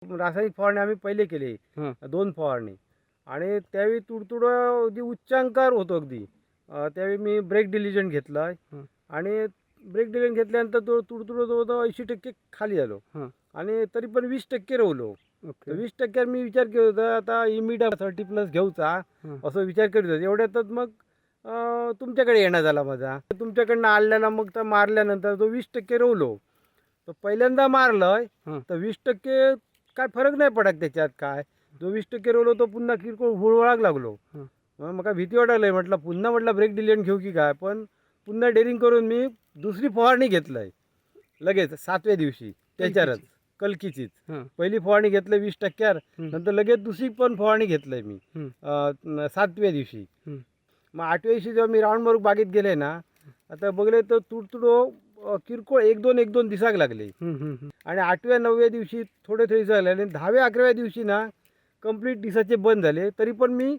रासायनिक फवारणी आम्ही पहिले केली, हां 2 फवारणी. आणि त्यावेळी तुडतुडं अगदी उच्चांकार होतो अगदी. त्यावेळी मी ब्रेक डिलिजंट घेतला हां आणि ब्रेक डिलिजंट घेतल्यानंतर तो तुडतुडं जवळजवळ 80% खाली आलो हां. आणि तरी पण 20% राहिलो. तर ओके. 20% मी विचार केला होता आता इमिडा 30+ घेऊचा, हां असं विचार करीत होतो. एवढ्यातच मग तुमच्याकडे येणं झाला माझा. तुमच्याकडनं आणलेला मग तर मारल्यानंतर तो 20% रोवलो. तर पहिल्यांदा मारलं हां तर 20% काय फरक नाही पडत त्याच्यात काय. जो 20% रोवलो तो पुन्हा किरकोळ हुळवळाक लागलो. हां. मग मला भीती वाटायला म्हटलं पुन्हा म्हटलं ब्रेक डिलिजंट घेऊ की काय. पण पुन्हा डेअरिंग करून मी दुसरी फवारणी घेतलंय लगेच 7व्या दिवशी त्याच्यावरच कलकीची. कलकीचीच. हां. पहिली फवारणी घेतलं 20%, हं, नंतर लगेच दुसरी पण फवारणी घेतलंय मी हं, 7व्या दिवशी. हं. मग 8व्या दिवशी जेव्हा मी राऊंड मारून बागेत गेले ना, आता बघले तर तुडतुडो किरकोळ 1-2 दिसायला लागले. हं, हं, हं. आणि 8व्या-9व्या दिवशी थोडे थोडे दिसायला लागले आणि 10व्या-11व्या दिवशी ना कंप्लीट दिसायचे बंद झाले. तरी पण मी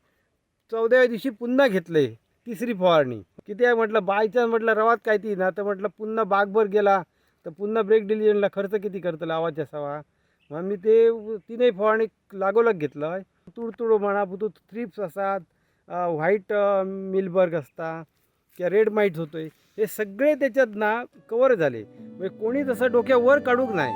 14व्या दिवशी पुन्हा घेतले तिसरी फवारणी. किती आहे म्हटलं बाय चान्स म्हटलं रवात काय ती ना, तर म्हटलं पुन्हा बागभर गेला तर पुन्हा ब्रेक डिलिजनला खर्च किती करतो लावायचा असावा. मग मी ते तीनही फवारणी लागोलाग घेतलं. तुडतुडो म्हणा थ्रिप्स असतात, व्हाईट मिलबर्ग असता किंवा रेड माइट्स होतोय, हे सगळे त्याच्यात ना कवर झाले. म्हणजे कोणी तसं डोक्यावर काढूक नाही.